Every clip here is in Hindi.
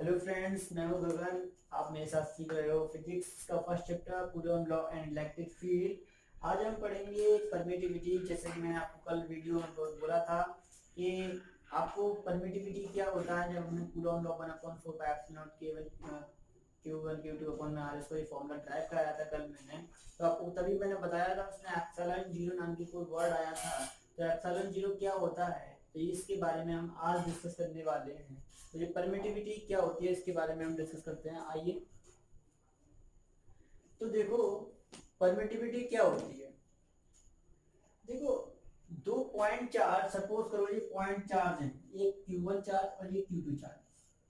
हेलो फ्रेंड्स, मैं हूं गगन। आप मेरे साथ सीख रहे हो फिजिक्स का first chapter Coulomb law and electric field. आज हम पढ़ेंगे परमिटिविटी। जैसे कि मैंने आपको कल वीडियो में बोला था कि आपको परमिटिविटी क्या होता है। जब हमने कूलॉम लॉ 1/4 केवल Q1 Q2 अपन आर इसको ये फॉर्मूला ड्राइव कराया था कल मैंने। तो आपको तभी मैंने बताया था, उसमें एप्सिलॉन जीरो नाम की कोई वर्ड आया था। तो एप्सिलॉन जीरो क्या होता है, तो इसके बारे में हम आज डिस्कस करने वाले हैं। तो ये परमिटिविटी क्या होती है इसके बारे में हम डिस्कस करते हैं, आइए। तो देखो, परमिटिविटी क्या होती है। देखो, दो पॉइंट चार्ज, सपोज करो ये पॉइंट चार्ज है, एक Q1 चार्ज और एक Q2 चार्ज,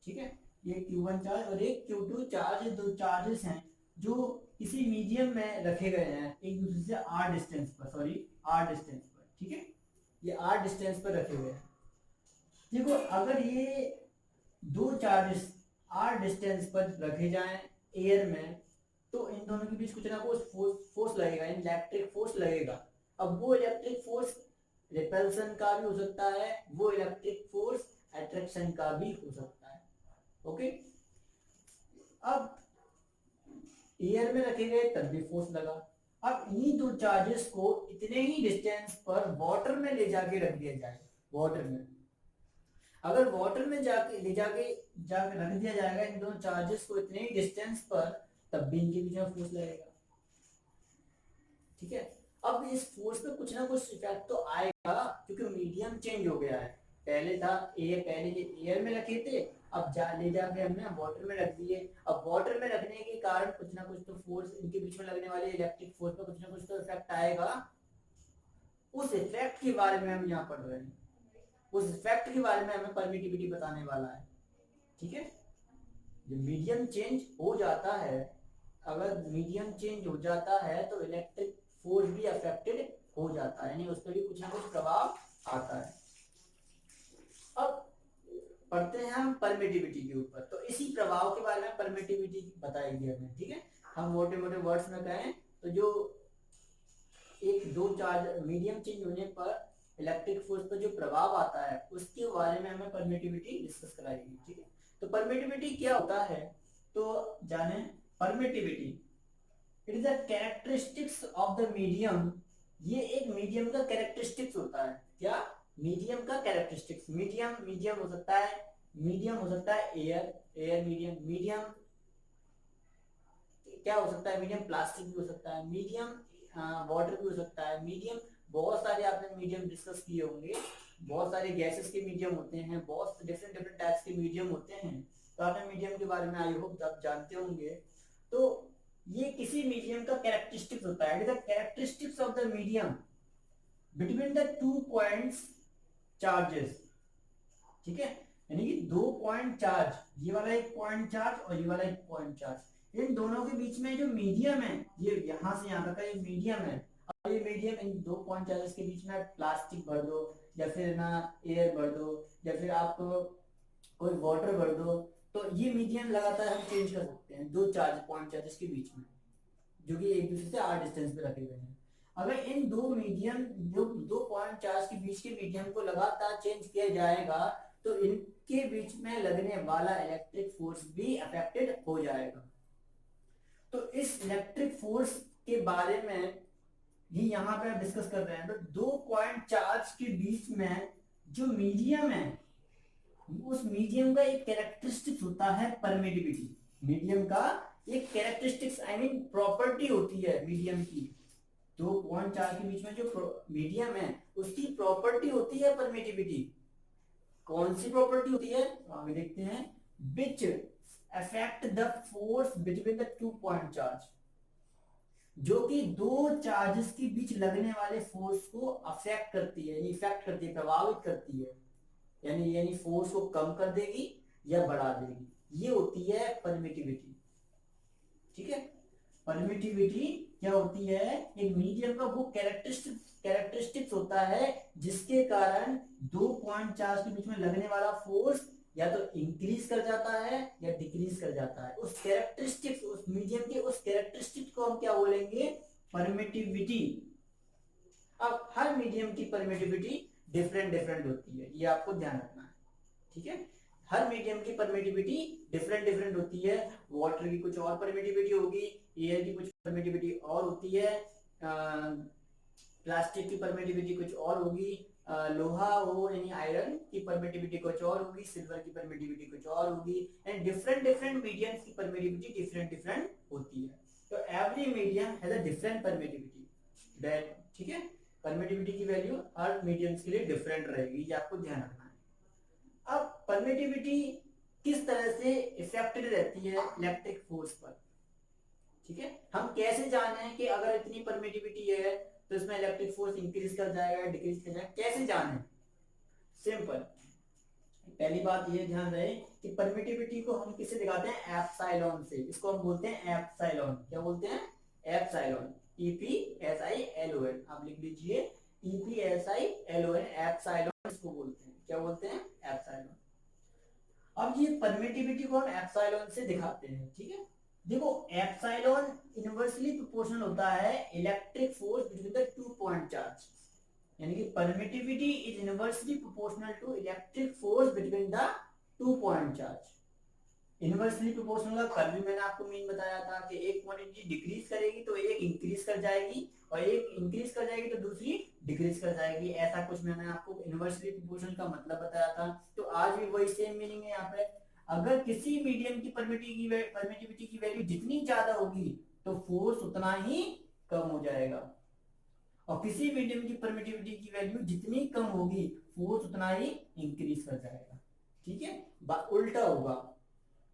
ठीक है। ये Q1 चार्ज और एक Q2 चार्ज, दो चार्जेस हैं जो किसी मीडियम में रखे गए हैं एक दूसरे से r डिस्टेंस पर, r डिस्टेंस पर, ठीक है। ये r डिस्टेंस पर रखे गए हैं। देखो, अगर ये दो चार्जेस r डिस्टेंस पर रखे जाएं एयर में, तो इन दोनों के बीच कुछ ना कुछ फोर्स लगेगा, इलेक्ट्रिक फोर्स लगेगा। अब वो इलेक्ट्रिक फोर्स रिपल्सन का भी हो सकता है, वो इलेक्ट्रिक फोर्स अट्रैक्शन का भी हो सकता है। ओके। अब एयर में रखे गए तब भी फोर्स लगा। अब इन्हीं दो चार्जेस को इतने ही डिस्टेंस पर वाटर में ले जाके रख दिया जाए। वाटर में, अगर वाटर में जाके ले जाके जाके रख दिया जाएगा इन दोनों चार्जेस को इतने ही डिस्टेंस पर, तब भी इनके बीच में फोर्स लगेगा, ठीक है। अब इस फोर्स पे कुछ ना कुछ इफेक्ट तो आएगा, क्योंकि मीडियम चेंज हो गया है। पहले था एयर, पहले ये एयर में रखे थे, अब ले जाके हमने वाटर में रख दिए। अब वाटर में रखने के कारण कुछ ना कुछ तो फोर्स, इनके बीच में लगने वाले इलेक्ट्रिक फोर्स पे कुछ ना कुछ तो इफेक्ट आएगा। उस इफेक्ट के बारे में हम यहाँ पढ़ रहे हैं। उस इफेक्ट के बारे में हमें परमिटिविटी बताने वाला है, ठीक है। जब मीडियम चेंज हो जाता है, अगर मीडियम चेंज हो जाता है तो इलेक्ट्रिक फोर्स भी अफेक्टेड हो जाता है, यानी उस पर भी कुछ ना कुछ प्रभाव आता है। अब पढ़ते हैं हम परमिटिविटी के ऊपर। तो इसी प्रभाव के बारे में परमिटिविटी बताएगी हमें, ठीक है। हम मोटे मोटे वर्ड्स में कहें तो जो एक दो चार्ज मीडियम चेंज होने पर इलेक्ट्रिक फोर्स पर जो प्रभाव आता है उसके बारे में हमें परमिटिविटी डिस्कस कराएगी, ठीक है। तो परमिटिविटी क्या होता है, तो जाने। Permittivity, it is the characteristics of the medium. ये एक मीडियम का कैरेक्टरिस्टिक्स होता है। क्या? मीडियम का कैरेक्टरिस्टिक्स। मीडियम मीडियम हो सकता है, मीडियम हो सकता है एयर, एयर मीडियम, मीडियम क्या हो सकता है, मीडियम प्लास्टिक भी हो सकता है, मीडियम वाटर भी हो सकता है, मीडियम बहुत सारे आपने मीडियम डिस्कस किए होंगे। बहुत सारे गैसेस के मीडियम होते हैं, बहुत डिफरेंट डिफरेंट टाइप्स के मीडियम होते हैं। तो आपने मीडियम के बारे में आई होप आप जानते होंगे। तो ये किसी मीडियम का कैरेक्टरिस्टिक्स होता है, the characteristics of the medium between the two points charges, ठीक है। यानी कि दो पॉइंट चार्ज, ये वाला एक पॉइंट चार्ज और ये वाला एक पॉइंट चार्ज, इन दोनों के बीच में जो मीडियम है, ये यहां से यहां तक का ये मीडियम है। अब ये मीडियम, इन दो पॉइंट चार्जेस के बीच में प्लास्टिक भर दो, या फिर ना एयर भर दो, या फिर आप कोई वाटर भर दो, तो ये मीडियम लगातार हम चेंज कर सकते हैं दो चार्ज पॉइंट चार्जेस के बीच में, जो कि एक दूसरे से आर डिस्टेंस पे रखे गए हैं। अगर इन दो मीडियम, जो दो पॉइंट चार्ज के बीच के मीडियम को लगातार चेंज किया जाएगा, तो इनके बीच में लगने वाला इलेक्ट्रिक फोर्स भी अफेक्टेड हो जाएगा। तो इस इलेक्ट्रिक फोर्स के बारे में ही यहाँ पे डिस्कस कर रहे हैं। तो दो पॉइंट चार्ज के बीच में जो मीडियम है, उस मीडियम का एक कैरेक्टरिस्टिक्स होता है परमिटिविटी। मीडियम का एक कैरेक्टरिस्टिक्स, आई मीन प्रॉपर्टी होती है मीडियम की। दो पॉइंट चार्ज के बीच में जो मीडियम है उसकी प्रॉपर्टी होती है परमिटिविटी। कौन सी प्रॉपर्टी होती है, तो आगे देखते हैं। Which affect the force between the two point charge, जो कि दो चार्जेस के बीच लगने वाले फोर्स को अफेक्ट करती है, इफेक्ट करती है, प्रभावित करती है। यानी फोर्स को कम कर देगी या बढ़ा देगी, ये होती है परमिटिविटी, ठीक है। परमिटिविटी क्या होती है, एक मीडियम का वो कैरेक्टरिस्टिक्स होता है जिसके कारण दो पॉइंट चार्ज के बीच में लगने वाला फोर्स या तो इंक्रीज कर जाता है या डिक्रीज कर जाता है। उस कैरेक्टरिस्टिक्स, उस मीडियम के उस कैरेक्टरिस्टिक्स को हम क्या बोलेंगे, परमिटिविटी। अब हर मीडियम की परमिटिविटी डिफरेंट डिफरेंट होती है, ये आपको ध्यान रखना है, ठीक है। हर मीडियम की परमिटिविटी डिफरेंट डिफरेंट होती है। वाटर की कुछ और परमिटिविटी होगी, एयर की कुछ परमिटिविटी और होती है, प्लास्टिक की परमिटिविटी कुछ और होगी, लोहा हो यानी आयरन की परमिटिविटी कुछ और होगी, सिल्वर की परमिटिविटी कुछ और होगी, एंड डिफरेंट डिफरेंट मीडियम्स की परमिटिविटी डिफरेंट डिफरेंट होती है। तो every medium has a different permittivity that, ठीक है। परमिटिविटी की वैल्यू हर मीडियम्स के लिए डिफरेंट रहेगी, ये आपको ध्यान रखना है। अब परमिटिविटी किस तरह से इफेक्टेड रहती है इलेक्ट्रिक फोर्स पर, ठीक है। हम कैसे जाने कि अगर इतनी परमिटिविटी है तो इसमें इलेक्ट्रिक फोर्स इंक्रीज कर जाएगा डिक्रीज कर जाएगा, कैसे जाने? सिंपल, पहली बात ये ध्यान रहे कि परमिटिविटी को हम किससे दिखाते हैं? एप्सिलॉन से। इसको हम बोलते हैं एप्सिलॉन। क्या बोलते हैं? एप्सिलॉन। EPSILON आप लिख लीजिए, EPSILON एप्सिलॉन इसको बोलते हैं। क्या बोलते हैं? एप्सिलॉन। अब ये परमिटिविटी को हम एप्सिलॉन से दिखाते हैं, ठीक है। देखो एप्सिलॉन इनवर्सली प्रोपोर्शनल होता है electric force between the two point charge, यानी कि permittivity is inversely proportional to electric force between the two point charge. Inversely proportional का कल भी मैंने आपको मीन बताया था कि एक क्वांटिटी डिक्रीज करेगी तो एक इंक्रीज कर जाएगी, और एक इंक्रीज कर जाएगी तो दूसरी डिक्रीज कर जाएगी। ऐसा कुछ मैंने आपको इनवर्सली प्रोपोर्शनल का मतलब बताया था। तो आज भी वही सेम मीनिंग है यहाँ पे। अगर किसी मीडियम की परमिटिविटी की वैल्यू जितनी ज्यादा होगी तो फोर्स उतना ही कम हो जाएगा, और किसी मीडियम की परमिटिविटी की वैल्यू जितनी कम होगी फोर्स उतना ही इंक्रीज कर जाएगा, ठीक है। उल्टा होगा,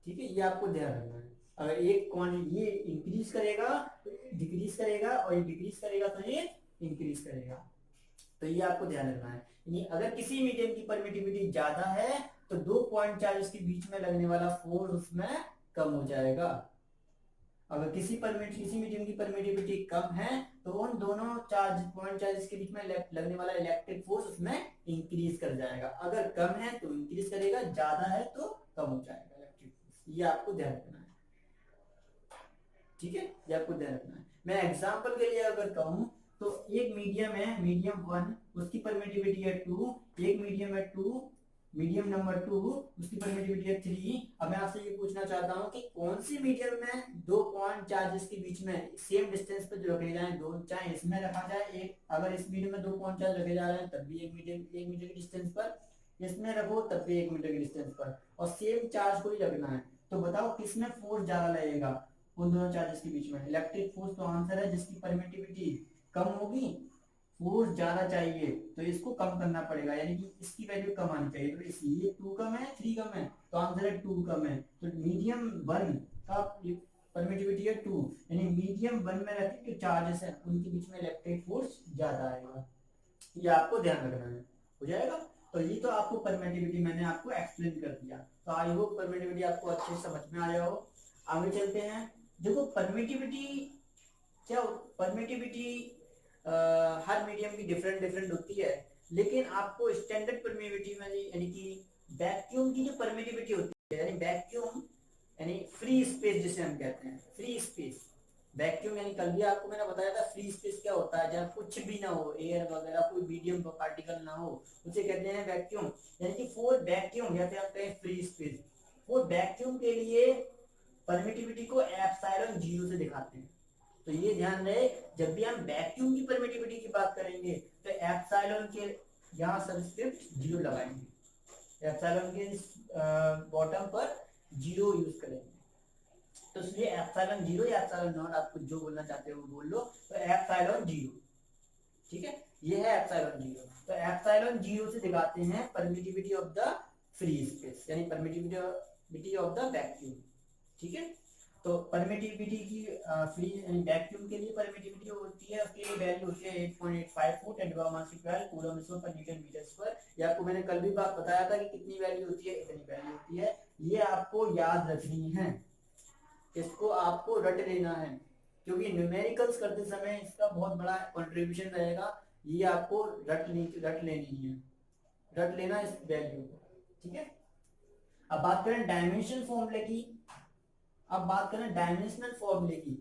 ठीक है। ये आपको ध्यान रखना है। अगर एक क्वांटिटी ये इंक्रीज करेगा तो डिक्रीज करेगा, और ये डिक्रीज करेगा तो ये इंक्रीज करेगा। तो ये आपको ध्यान रखना है। यानी अगर किसी मीडियम की परमिटिविटी ज्यादा है तो दो पॉइंट चार्जेस के बीच में लगने वाला फोर्स उसमें कम हो जाएगा। अगर किसी मीडियम की परमिटिविटी कम है तो उन दोनों पॉइंट चार्जेस के बीच में लगने वाला इलेक्ट्रिक फोर्स उसमें इंक्रीज कर जाएगा। अगर कम है तो इंक्रीज करेगा, ज्यादा है तो कम हो जाएगा इलेक्ट्रिक फोर्स। ये आपको ध्यान रखना है, ठीक है। ये आपको ध्यान रखना है। मैं एग्जांपल के लिए अगर कहूं तो एक मीडियम है, मीडियम 1, उसकी परमिटिविटी है 2, एक मीडियम है 2, मीडियम नंबर 2, उसकी परमिटिविटी है 3। अब मैं आपसे ये पूछना चाहता हूं कि कौन सी मीडियम में दो पॉइंट चार्जेस के बीच में सेम डिस्टेंस पे जो रखे जाए, दो चाहे इसमें रखा जाए एक, अगर इस मीडियम में दो पॉइंट चार्ज रखे जा रहे हैं तब भी एक मीटर की डिस्टेंस पर, इसमें रखो तब भी 1 मीटर की डिस्टेंस पर, और सेम चार्ज को ही रखना है, तो बताओ किसमें फोर्स ज्यादा लगेगा उन दोनों चार्जेस के बीच में? इलेक्ट्रिक फोर्स तो आंसर है जिसकी परमिटिविटी कम होगी, फोर्स ज्यादा चाहिए तो इसको कम करना पड़ेगा, यानी कि इसकी वैल्यू कम आनी चाहिए। तो इसलिए 2 कम है 3 कम है तो आंसर है 2 कम है। तो मीडियम 1 का परमिटिविटी है 2, यानी मीडियम 1 में रहते जो चार्जेस है उनके बीच में इलेक्ट्रिक फोर्स ज्यादा आएगा। ये आपको ध्यान रखना है, हो जाएगा। तो ये तो आपको परमिटिविटी मैंने आपको एक्सप्लेन कर दिया, तो आई होप परमिटिविटी आपको अच्छे से समझ में आया हो। आगे चलते हैं। देखो परमिटिविटी क्या, परमिटिविटी हर मीडियम की डिफरेंट डिफरेंट होती है, लेकिन आपको स्टैंडर्ड परमिटिविटी में यानी कि वैक्यूम की जो परमिटिविटी होती है, यानी वैक्यूम यानी फ्री स्पेस जिसे हम कहते हैं, फ्री स्पेस। वैक्यूम यानी कल भी आपको मैंने बताया था फ्री स्पेस क्या होता है, जहाँ कुछ भी ना हो, एयर वगैरह कोई मीडियम पार्टिकल ना हो, उसे कहते हैं वैक्यूम। यानी कि फॉर वैक्यूम या फिर हम कहें फ्री स्पेस, फॉर वैक्यूम के लिए परमिटिविटी को एप्सिलॉन 0 से दिखाते हैं। तो ये ध्यान रहे, जब भी हम वैक्यूम की परमिटिविटी की बात करेंगे तो एप्सिलॉन के यहाँ सबस्क्रिप्ट 0 लगाएंगे, एप्सिलॉन के बॉटम पर 0 यूज करेंगे। तो इसलिए एप्सिलॉन 0 या एप्सिलॉन नॉट, आप कुछ जो बोलना चाहते हो बोल लो, तो एप्सिलॉन 0, ठीक है। ये है एप्सिलॉन 0। तो एप्सिलॉन 0 से दिखाते हैं permittivity of the free space, यानी परमिटिविटी ऑफ द वैक्यूम, ठीक है। तो परमिटिविटी की फ्री वैक्यूम के लिए परमिटिविटी होती है, उसकी वैल्यू होती है 8.85 फुट 10⁻12 कूलम पर न्यूटन मीटर पर। ये आपको मैंने कल भी बात बताया था कि कितनी वैल्यू होती है, इतनी वैल्यू होती है। ये आपको याद रखनी है, इसको आपको रट लेना है, क्योंकि न्यूमेरिकल्स करते समय इसका बहुत बड़ा कंट्रीब्यूशन रहेगा। ये आपको रट लेनी है, रट लेना इस वैल्यू को, ठीक है। अब बात करें डायमेंशन फॉर्मूले की, अब बात करें डायमेंशनल फॉर्मूले की,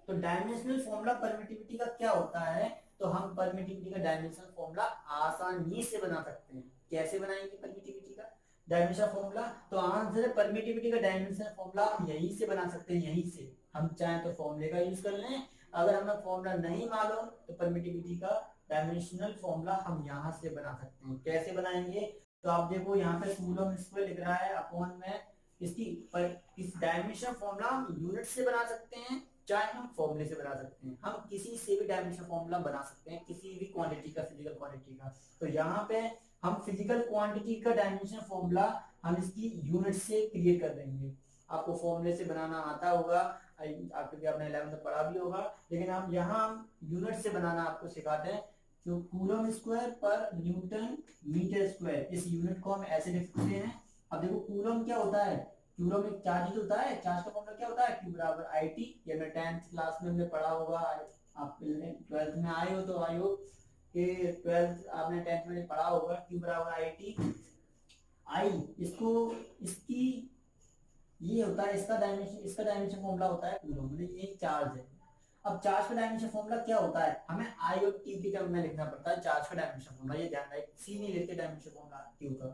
तो डायमेंशनल फॉर्मूला परमिटिविटी का क्या होता है? तो हम परमिटिविटी का डायमेंशनल फॉर्मूला आसानी से बना सकते हैं। कैसे बनाएंगे परमिटिविटी का? डायमेंशन फॉर्मूला, तो आंसर है परमिटिविटी का डायमेंशन फॉर्मूला हम यहीं से बना सकते हैं, यहीं से हम चाहें तो फॉर्मूले का यूज कर लें, अगर हमें फॉर्मूला नहीं मालूम तो परमिटिविटी का डायमेंशनल फॉर्मूला हम यहाँ से बना सकते हैं। कैसे बनाएंगे, तो आप देखो यहाँ पे कूलम स्क्वायर लिख रहा है अपॉन में इसकी पर इस डायमेंशन फॉर्मूला हम यूनिट से बना सकते हैं, चाहे हम फॉर्मूले से बना सकते हैं, हम किसी से भी डायमेंशन फॉर्मूला बना सकते हैं, किसी भी क्वांटिटी का, फिजिकल क्वांटिटी का। तो यहाँ पे हम फिजिकल क्वांटिटी का डायमेंशन फॉर्मूला हम इसकी यूनिट से क्रिएट कर देंगे। आपको फॉर्मूले से बनाना आता होगा, आपके आपने 11th में पढ़ा भी होगा, लेकिन हम यहाँ हम यूनिट से बनाना आपको सिखाते हैं। तो कूलम स्क्वायर पर न्यूटन मीटर स्क्वायर, इस यूनिट को हम ऐसे लिखते हैं। अब देखो कूलम क्या होता है, कूलम एक चार्ज होता है, चार्ज का फॉर्मूला क्या होता है, Q बराबर IT। ये हमने 10th क्लास में हमने पढ़ा होगा, आप 12th में आए हो तो आई हो कि 12th आपने 10th में पढ़ा होगा, Q बराबर IT। आई इसको इसकी ये होता है, इसका डायमेंशन फॉर्मूला होता है कूलम, मतलब ये चार्ज है। अब चार्ज का डायमेंशन फॉर्मूला क्या होता है, हमें आई और टी की टर्म में लिखना पड़ता है चार्ज का डायमेंशन फॉर्मूला, ये ध्यान रखें, सी नहीं लिखते डायमेंशन फॉर्मूला क्यू का।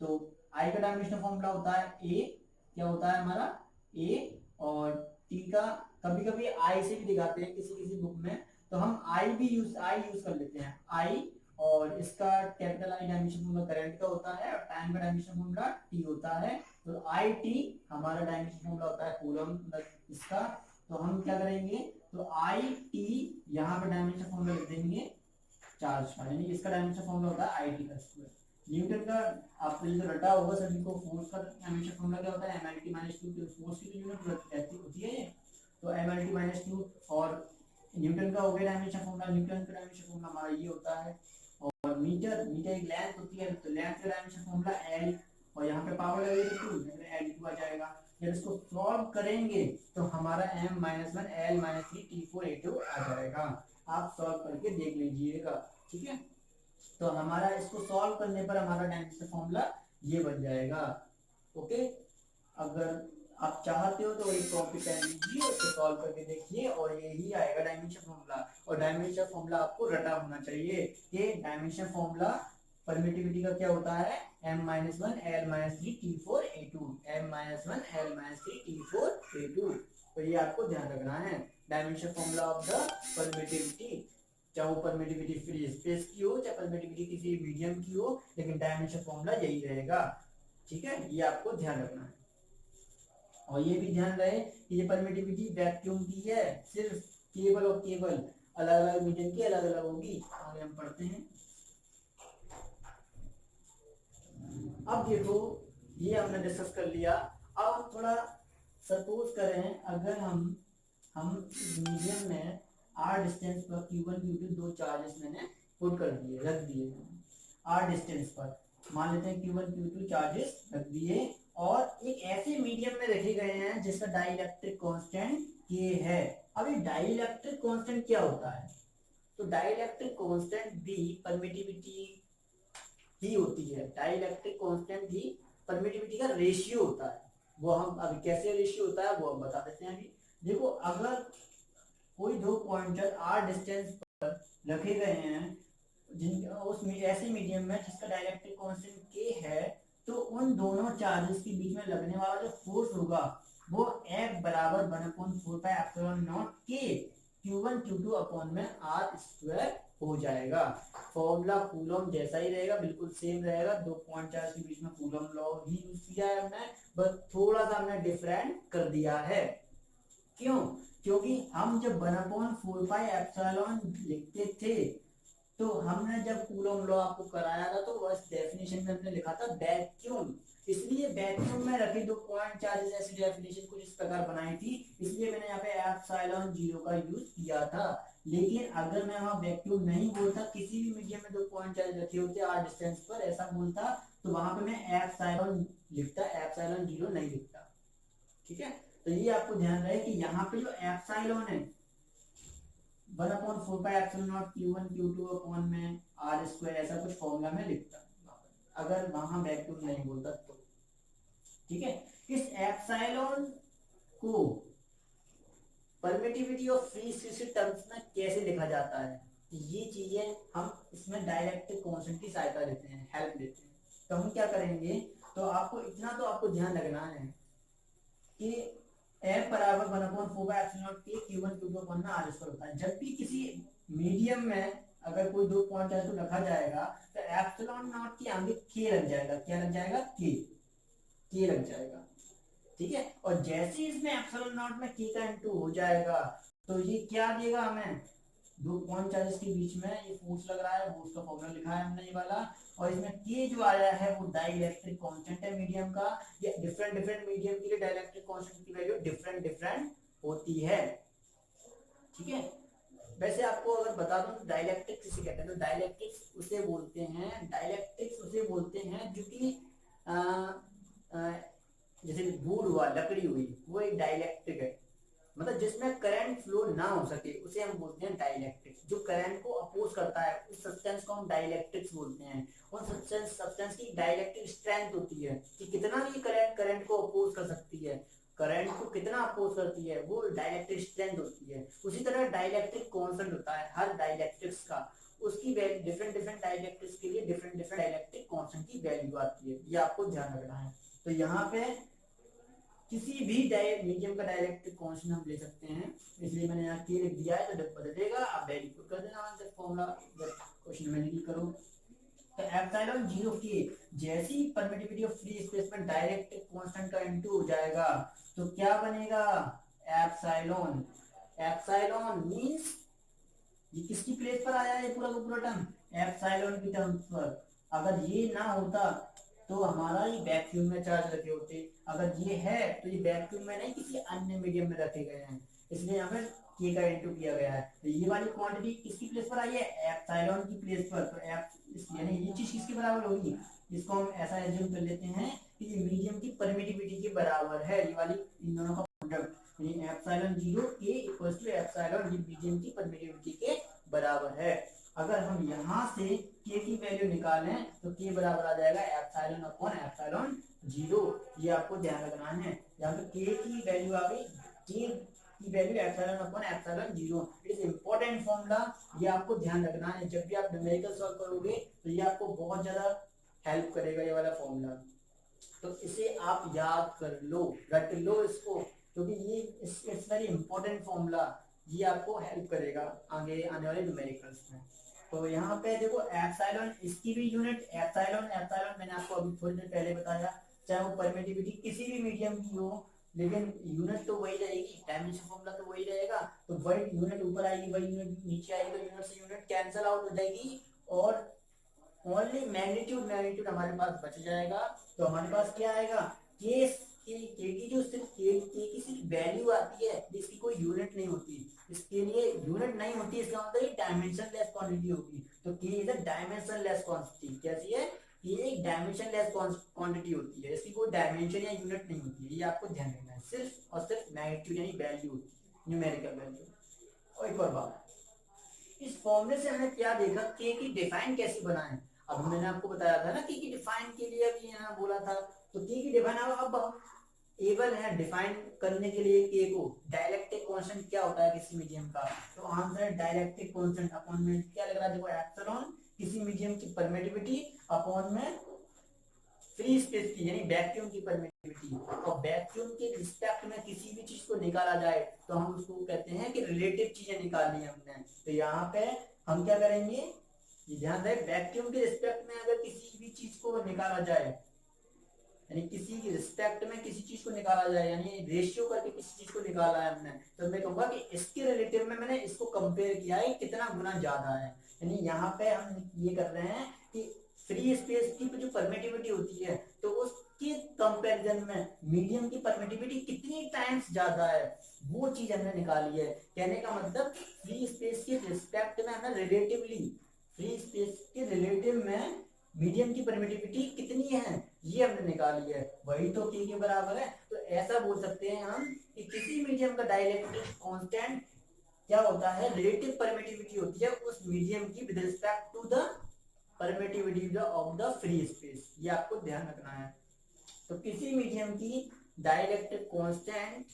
तो आई का डायमेंशन फॉर्मूला होता है ए, क्या होता है हमारा ए, और टी का कभी कभी आई से भी दिखाते हैं किसी किसी बुक में, तो हम आई यूज कर लेते हैं आई। और इसका capital I dimension formula current का होता है, और टाइम का डायमेंशन फॉर्मूला टी होता है। तो आई टी हमारा डायमेंशन फॉर्मूला होता है कूलम इसका। तो हम क्या करेंगे, तो आई टी यहाँ पर डायमेंशन फॉर्मूला लिख देंगे चार्ज का, यानी इसका डायमेंशन फॉर्मूला होता है आई टी का स्क्वायर। न्यूटन का आपको जो रटा होगा सभी को, फोर्स का डायमेंशन फॉर्मूला क्या होता है, M L T minus two, force की यूनिट रहती होती है ये, तो M L T minus two. और न्यूटन का हो गया डायमेंशन फॉर्मूला, न्यूटन का डायमेंशन फॉर्मूला हमारा ये होता है। और मीटर एक लेंथ होती है, तो लेंथ का डायमेंशन फॉर्मूला एल, और यहाँ पे पावर लगेगी टू, एल टू आ जाएगा। जब इसको सॉल्व करेंगे तो हमारा m minus one L minus three T four A two आ जाएगा। आप सॉल्व करके देख लीजिएगा, ठीक है। तो हमारा इसको सॉल्व करने पर हमारा डायमेंशन फॉर्मूला ये बन जाएगा। ओके, अगर आप चाहते हो तो एक कॉपी पेन लीजिए, उसको सॉल्व करके देखिए, और यही आएगा डायमेंशन फॉर्मूला। और डायमेंशन फॉर्मूला आपको रटा होना चाहिए कि डायमेंशन फॉर्मूला परमिटिविटी का क्या होता है, m minus one L minus three T four A two, M minus one L minus three T four A two. तो ये आपको ध्यान रखना है, dimension formula of the permittivity, चाहे वो परमिटिविटी फ्री स्पेस की हो, चाहे परमिटिविटी किसी मीडियम की हो, लेकिन डायमेंशन फॉर्मूला यही रहेगा, ठीक है। ये आपको ध्यान रखना है। और ये भी ध्यान रहे कि ये परमिटिविटी वैक्यूम की है, सिर्फ केवल और केवल अलग अलग मीडियम की अलग अलग होगी। आगे हम पढ़ते हैं। अब देखो ये हमने डिस्कस कर लिया, अब हम थोड़ा सपोज करें, अगर हम मीडियम में आर डिस्टेंस पर Q1 Q2 दो चार्जेस मैंने पुट कर दिए, रख दिए आर डिस्टेंस पर, मान लेते हैं Q1 Q2 चार्जेस रख दिए, और एक ऐसे मीडियम में रखे गए हैं जिसका डाइलेक्ट्रिक कांस्टेंट K है। अब ये डाइलेक्ट्रिक कांस्टेंट क्या होता है, तो डाइलेक्ट्रिक कांस्टेंट भी परमिटिविटी ही होती है, डाइलेक्ट्रिक कांस्टेंट भी परमिटिविटी का रेशियो होता है। वो हम अभी कैसे रेशियो होता है वो हम बता देते हैं। अभी देखो, अगर कोई दो पॉइंटर आर डिस्टेंस पर रखे गए हैं जिन उसमें ऐसे मीडियम में जिसका डाइलेक्ट्रिक कांस्टेंट के है, तो उन दोनों चार्जेस के बीच में लगने वाला जो फोर्स होगा वो F बराबर 1/4 पाई एप्सिलॉन नॉट के Q1 Q2 अपॉन में R स्क्वायर हो जाएगा। फॉर्मूला कूलम जैसा ही रहेगा, बिल्कुल सेम रहेगा, दो पॉइंट चार्ज के बीच में कूलम लॉ ही यूज किया है हमने, बस थोड़ा सा हमने डिफरेंट कर दिया है। क्यों, क्योंकि हम जब 1/4 पाई एप्सिलॉन लिखते थे, तो हमने जब कूलम लॉ आपको कराया था तो बस डेफिनेशन में हमने लिखा था वैक्यूम, इसलिए वैक्यूम में रखे दो पॉइंट चार्जेस, ऐसी डेफिनेशन कुछ इस प्रकार बनाई थी, इसलिए मैंने यहाँ पे एप्सिलॉन जीरो का यूज किया था। लेकिन अगर मैं वहां वैक्यूम नहीं बोलता, किसी भी मीडियम में दो पॉइंट चार्ज रखे होते आर डिस्टेंस पर ऐसा बोलता, तो वहां पे मैं एप्सिलॉन लिखता, एप्सिलॉन जीरो नहीं लिखता, ठीक है। तो ये आपको ध्यान रहे कि यहाँ पे जो एप्सिलॉन है 1/4 pi epsilon not Q1 Q2 upon में R स्क्वायर, ऐसा कुछ फॉर्मूला में लिखता अगर वहां वैक्यूम नहीं बोलता तो, ठीक है। इस एप्सिलॉन को permittivity of free space terms में कैसे लिखा जाता है, ये चीजें हम इसमें डाइलेक्ट्रिक कांस्टेंट की सहायता लेते हैं, हेल्प लेते हैं। तो हम क्या करेंगे, तो आपको इतना तो आपको ध्यान रखना है कि एफ बराबर 1/4 के Q1 Q2 अपॉन में आर स्क्वायर होता है। जब भी किसी मीडियम में अगर कोई दो पॉइंट चार्ज को रखा जाएगा तो एप्सिलॉन नॉट के आगे के लग जाएगा। क्या लग जाएगा? के लग जाएगा। ठीक है, और जैसे ही इसमें एप्सिलॉन नॉट में के का इनटू हो जाएगा तो ये क्या देगा हमें? दो पॉइंट चार्जेस के बीच में ये फोर्स लग रहा है, वो उसका फॉर्मूला लिखा है हमने ये वाला, और इसमें के जो आया है वो डाइलेक्ट्रिक कांस्टेंट है मीडियम का। ये डिफरेंट डिफरेंट मीडियम के लिए डाइलेक्ट्रिक कांस्टेंट की वैल्यू डिफरेंट डिफरेंट होती है। ठीक है, वैसे आपको अगर बता दूं डाइलेक्ट्रिक किसे कहते हैं, तो डाइलेक्ट्रिक्स उसे बोलते हैं जो कि जैसे वुड हुआ, लकड़ी हुई, वो एक डाइलेक्ट्रिक है। मतलब जिसमें करंट फ्लो ना हो सके उसे हम बोलते हैं डाइलेक्ट्रिक्स। जो करंट को अपोज करता है उस सब्सटेंस को हम डाइलेक्ट्रिक्स बोलते हैं। और सब्सटेंस की डाइलेक्ट्रिक स्ट्रेंथ होती है कि कितना भी करंट को अपोज कर सकती है, करंट को कितना अपोज करती है, वो डाइलेक्ट्रिक स्ट्रेंथ होती है। उसी तरह डाइलेक्ट्रिक कांस्टेंट होता है हर डाइलेक्ट्रिक्स का, उसकी डिफरेंट डिफरेंट डाइलेक्ट्रिक्स के लिए डिफरेंट डिफरेंट डाइलेक्ट्रिक कांस्टेंट की वैल्यू आती है। ये आपको ध्यान रखना है। तो यहाँ पे किसी भी मीडियम का डाइलेक्ट्रिक कांस्टेंट हम ले सकते हैं, इसलिए मैंने यहाँ के लिख दिया है, तो जब बदलेगा आप वैल्यू पुट कर देना आंसर फॉर्मूला जब क्वेश्चन में नहीं करो। तो एप्सिलॉन 0 के जैसी परमिटिविटी ऑफ फ्री स्पेस में डाइलेक्ट्रिक कांस्टेंट का इनटू हो जाएगा तो क्या बनेगा? एप्सिलॉन। एप्सिलॉन मींस ये किसकी प्लेस पर आया है पूरा का पूरा टर्म? एप्सिलॉन की टर्म पर। अगर ये ना होता तो हमारा ये वैक्यूम में चार्ज रखे होते, अगर ये है तो ये वैक्यूम में नहीं किसी अन्य मीडियम में रखे गए हैं, इसलिए यहाँ पर के का इनटू किया गया है। तो ये वाली क्वांटिटी किसकी प्लेस पर आई है? एप्सिलॉन की प्लेस पर। तो यानी ये चीज किसके बराबर होगी? इसको हम ऐसा एज्यूम कर लेते हैं कि ये मीडियम की परमिटिविटी के बराबर है, ये वाली इन दोनों का प्रोडक्ट, यानी एप्सिलॉन 0 के इक्वल्स टू एप्सिलॉन ये मीडियम की परमिटिविटी के बराबर है। अगर हम यहाँ से के की वैल्यू निकालें तो के बराबर आ जाएगा एप्सिलॉन अपॉन एप्सिलॉन 0। ये आपको ध्यान रखना है, यहाँ पे के की वैल्यू आ गई, के की value epsilon upon epsilon 0। It is important formula, ये आपको ध्यान रखना है। जब भी आप न्यूमेरिकल सॉल्व करोगे तो ये आपको बहुत ज्यादा हेल्प करेगा ये वाला फॉर्मूला। तो इसे आप याद कर लो, रट लो इसको, क्योंकि ये इट्स वेरी इंपॉर्टेंट फॉर्मूला, ये आपको हेल्प करेगा आगे आने वाले न्यूमेरिकल्स में। तो यहाँ पे देखो एप्सिलॉन, इसकी भी यूनिट एप्सिलॉन मैंने आपको अभी थोड़ी देर पहले बताया, चाहे वो परमिटिविटी किसी भी मीडियम की हो, लेकिन यूनिट तो वही रहेगी, डायमेंशन फॉर्मूला तो वही रहेगा। तो वही यूनिट ऊपर आएगी, वही यूनिट नीचे आएगी, तो यूनिट से यूनिट कैंसिल आउट हो जाएगी और ओनली मैग्नीट्यूड हमारे पास बच जाएगा। तो हमारे पास क्या आएगा? के की जो सिर्फ के की सिर्फ वैल्यू आती है, जिसकी कोई यूनिट नहीं होती, इसके लिए यूनिट नहीं होती, इसका मतलब डायमेंशनलेस क्वांटिटी होगी। तो के इज अ डायमेंशनलेस क्वांटिटी। कैसी है? ये एक डायमेंशनलेस क्वांटिटी होती है, इसकी कोई डायमेंशन या यूनिट नहीं होती है। ये आपको ध्यान रखना है, सिर्फ और सिर्फ मैग्नीट्यूड यानी वैल्यू होती है, न्यूमेरिकल वैल्यू। और एक और बात, इस फॉर्मूले से हमने क्या देखा, के की डिफाइन कैसे बनाएं। अब मैंने आपको बताया था ना के की डिफाइन के लिए अभी यहाँ बोला था, तो के की डिफाइन अब हम एबल है डिफाइन करने के लिए के को। डाइलेक्ट्रिक कांस्टेंट क्या होता है किसी मीडियम का? तो आंसर है डाइलेक्ट्रिक कांस्टेंट अपॉन में क्या लग रहा है, देखो एप्सिलॉन किसी मीडियम की परमिटिविटी अपॉन में फ्री स्पेस की यानी वैक्यूम की परमिटिविटी। और वैक्यूम के रिस्पेक्ट में किसी भी चीज को निकाला जाए तो हम उसको कहते हैं कि रिलेटिव चीजें निकालनी है हमने। तो यहाँ पे हम क्या करेंगे, ये ध्यान रहे, वैक्यूम के रिस्पेक्ट में अगर किसी भी चीज को निकाला जाए, यानी किसी की रिस्पेक्ट में किसी चीज को निकाला जाए, यानी रेशियो करके किसी चीज को निकाला है हमने, तो मैं कहूंगा कि इसके रिलेटिव में मैंने इसको कंपेयर किया है कितना गुना ज्यादा है। यानी यहाँ पे हम ये कर रहे हैं कि फ्री स्पेस की जो परमिटिविटी होती है तो उसके कंपैरिजन में मीडियम की परमिटिविटी कितनी टाइम्स ज्यादा है, वो चीज हमने निकाली है। कहने का मतलब फ्री स्पेस के रिस्पेक्ट में हमने रिलेटिवली, फ्री स्पेस के रिलेटिव में मीडियम की परमिटिविटी कितनी है ये हमने निकाली है, वही तो के बराबर है। तो ऐसा बोल सकते हैं हम कि किसी मीडियम का डाइलेक्ट्रिक कांस्टेंट क्या होता है, रिलेटिव परमिटिविटी होती है उस मीडियम की with respect to the permittivity of the free space. ये आपको ध्यान रखना है। तो किसी मीडियम की डाइलेक्ट्रिक कांस्टेंट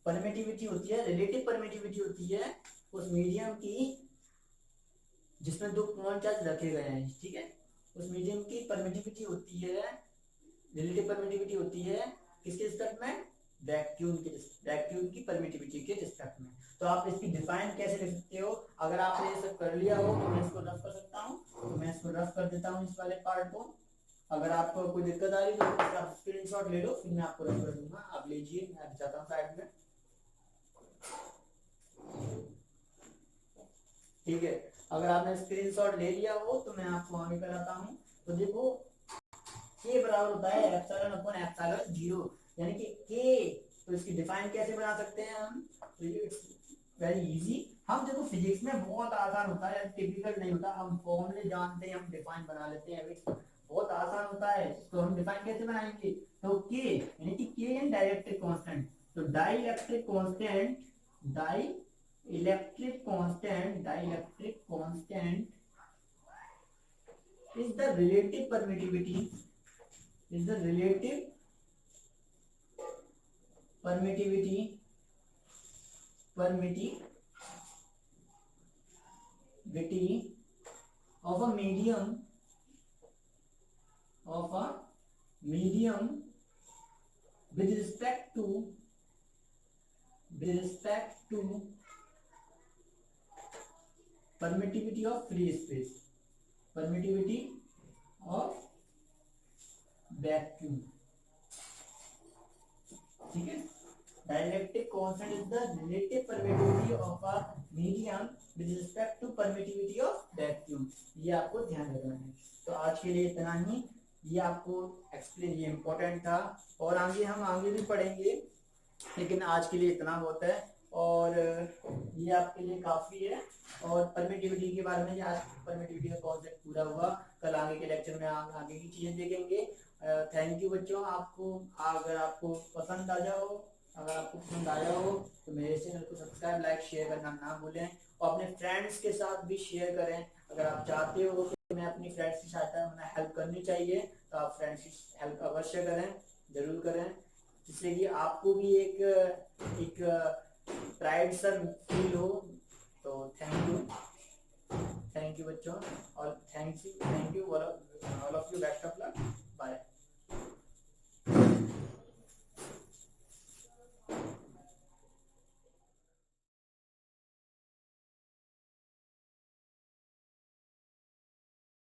परमिटिविटी होती है, रिलेटिव परमिटिविटी होती है उस मीडियम की जिसमें दो पॉइंट चार्ज रखे गए हैं, ठीक है, उस मीडियम की परमिटिविटी होती है रिलेटिव परमिटिविटी होती है किसके रिस्पेक्ट में, वैक्यूम की परमिटिविटी के रिस्पेक्ट में। तो आप इसकी डिफाइन कैसे लिख सकते हो, अगर आपने ये सब कर लिया हो तो मैं इसको रफ कर सकता हूँ, तो मैं इसको रफ कर देता हूँ इस वाले पार्ट को। अगर आपको कोई दिक्कत आ रही तो आप स्क्रीनशॉट ले लो, फिर मैं आपको रफ कर दूंगा। आप लीजिए, मैं जाता हूँ साइड में। ठीक है, अगर आपने स्क्रीनशॉट ले लिया हो तो मैं आपको आगे कराता हूँ। तो देखो के बराबर होता है एप्सिलॉन अपॉन एप्सिलॉन 0, यानी कि के। तो इसकी डिफाइन कैसे बना सकते हैं हम, तो इट्स वेरी इजी। हम देखो फिजिक्स में बहुत आसान होता है, टिपिकल नहीं होता, हम फॉर्मूले जानते हैं, हम डिफाइन बना लेते हैं, बहुत आसान होता है। तो हम डिफाइन कैसे बनाएंगे, तो के यानी कि के इन डाइलेक्ट्रिक कांस्टेंट। तो dielectric constant is the relative permittivity of a medium with respect to permittivity of free space, permittivity of vacuum। ठीक है, dielectric constant is the relative permittivity of a medium with respect to permittivity of vacuum. ये आपको ध्यान रखना है। तो आज के लिए इतना ही, ये आपको एक्सप्लेन, ये इम्पोर्टेंट था, और आगे हम आगे भी पढ़ेंगे, लेकिन आज के लिए इतना बहुत है, और ये आपके लिए काफी है। और परमिटिविटी के बारे में, आज परमिटिविटी का कॉन्सेप्ट पूरा हुआ, कल आगे के लेक्चर में आगे की चीजें देखेंगे। थैंक यू बच्चों। अगर आपको पसंद आया हो तो मेरे चैनल को सब्सक्राइब, लाइक, शेयर करना ना भूलें, और अपने फ्रेंड्स के साथ भी शेयर करें। अगर आप चाहते हो कि मैं अपनी फ्रेंड्स की सहायता, मैं हेल्प करनी चाहिए, तो आप फ्रेंड्स की हेल्प अवश्य करें, जरूर करें, जिससे कि आपको भी एक प्राइड सा फील हो। तो थैंक यू बच्चों, और thank you all of you, best of luck, bye.